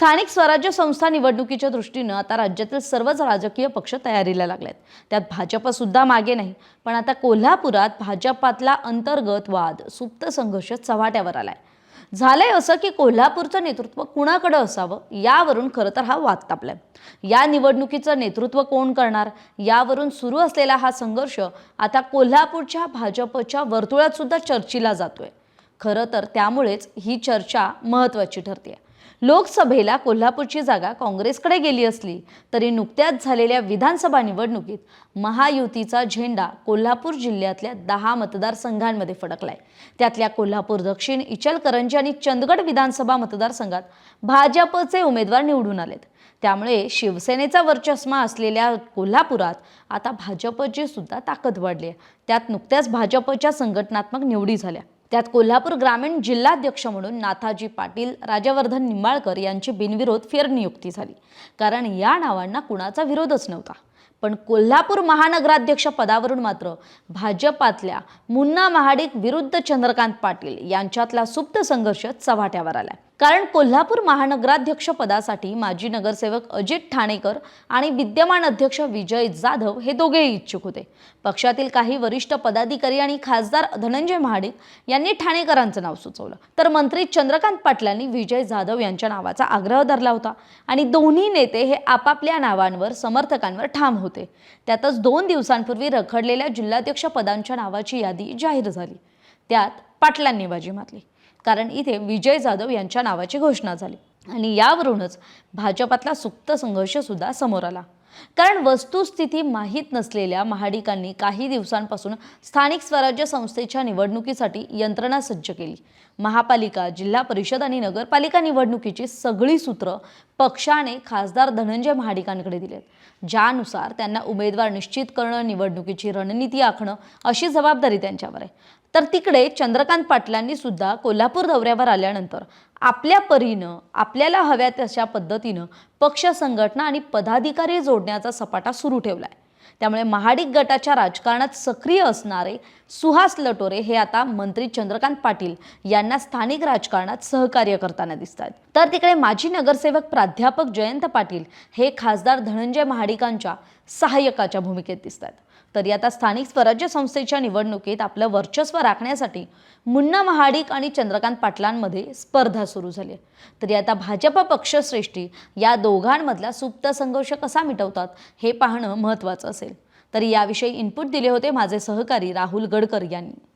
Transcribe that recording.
स्थानिक स्वराज्य संस्था निवडणुकीच्या दृष्टीने आता राज्यातील सर्वच राजकीय पक्ष तयारीला लागलेत। त्यात भाजप सुद्धा मागे नाही। पण आता कोल्हापुरात भाजपातला अंतर्गत वाद, सुप्त संघर्ष चव्हाट्यावर आलाय। झालंय असं की कोल्हापूरचं नेतृत्व कुणाकडे असावं यावरून खरं तर हा वाद तापलाय। या निवडणुकीचं नेतृत्व कोण करणार यावरून सुरू असलेला हा संघर्ष आता कोल्हापूरच्या भाजपच्या वर्तुळात सुद्धा चर्चेला जातोय। खरं तर त्यामुळेच ही चर्चा महत्त्वाची ठरते। लोकसभेला कोल्हापूरची जागा काँग्रेसकडे गेली असली तरी नुकत्याच झालेल्या विधानसभा निवडणुकीत महायुतीचा झेंडा कोल्हापूर जिल्ह्यातल्या 10 मतदारसंघांमध्ये फडकलाय। त्यातल्या कोल्हापूर दक्षिण, इचलकरंजी आणि चंदगड विधानसभा मतदारसंघात भाजपचे उमेदवार निवडून आलेत। त्यामुळे शिवसेनेचा वर्चस्व असलेल्या कोल्हापुरात आता भाजपची सुद्धा ताकद वाढली आहे। त्यात नुकत्याच भाजपच्या संघटनात्मक निवडी झाल्या। त्यात कोल्हापूर ग्रामीण जिल्हाध्यक्ष म्हणून नाथाजी पाटील, राजवर्धन निंबाळकर यांची बिनविरोध फेरनियुक्ती झाली। कारण या नावांना कुणाचा विरोधच नव्हता। पण कोल्हापूर महानगराध्यक्ष पदावरून मात्र भाजपातल्या मुन्ना महाडिक विरुद्ध चंद्रकांत पाटील यांच्यातला सुप्त संघर्ष चव्हाट्यावर आलाय। कारण कोल्हापूर महानगराध्यक्ष पदासाठी माजी नगरसेवक अजित ठाणेकर आणि विद्यमान अध्यक्ष विजय जाधव हे दोघेही इच्छुक होते। पक्षातील काही वरिष्ठ पदाधिकारी आणि खासदार धनंजय महाडिक यांनी ठाणेकरांचं नाव सुचवलं, तर मंत्री चंद्रकांत पाटलांनी विजय जाधव यांच्या नावाचा आग्रह धरला होता आणि दोन्ही नेते हे आपापल्या नावांवर समर्थकांवर ठाम होते। त्यातच 2 दिवसांपूर्वी रखडलेल्या जिल्हाध्यक्ष पदांच्या नावाची यादी जाहीर झाली। त्यात पाटलांनी बाजी मारली, कारण इथे विजय जाधव यांच्या नावाची घोषणा झाली आणि यावरूनच भाजपातला सुप्त संघर्ष सुद्धा समोर आला। कारण वस्तुस्थिती माहीत नसलेल्या महाडिकांनी काही दिवसांपासून स्थानिक स्वराज्य संस्थेच्या निवडणुकीसाठी यंत्रणा सज्ज केली। महापालिका, जिल्हा परिषद आणि नगरपालिका निवडणुकीची सगळी सूत्र पक्षाने खासदार धनंजय महाडिकांकडे दिलेत, ज्यानुसार त्यांना उमेदवार निश्चित करणं, निवडणुकीची रणनीती आखणं अशी जबाबदारी त्यांच्यावर आहे। तर तिकडे चंद्रकांत पाटलांनी सुद्धा कोल्हापूर दौऱ्यावर आल्यानंतर आपल्या परीनं आपल्याला हव्या तशा पद्धतीनं पक्ष संघटना आणि पदाधिकारी जोडण्याचा सपाटा सुरू ठेवलाय। त्यामुळे महाडिक गटाच्या राजकारणात सक्रिय असणारे सुहास लटोरे हे आता मंत्री चंद्रकांत पाटील यांना स्थानिक राजकारणात सहकार्य करताना दिसतात। तर तिकडे माजी नगरसेवक प्राध्यापक जयंत पाटील हे खासदार धनंजय महाडिकांच्या सहाय्यकाच्या भूमिकेत दिसतात। तरी आता स्थानिक स्वराज्य संस्थेच्या निवडणुकीत आपलं वर्चस्व राखण्यासाठी मुन्ना महाडिक आणि चंद्रकांत पाटलांमध्ये स्पर्धा सुरू झाली। तरी आता भाजप पक्षश्रेष्ठी या दोघांमधला सुप्त संघर्ष कसा मिटवतात हे पाहणं महत्त्वाचं असेल। तरी याविषयी इनपुट दिले होते माझे सहकारी राहुल गडकर यांनी।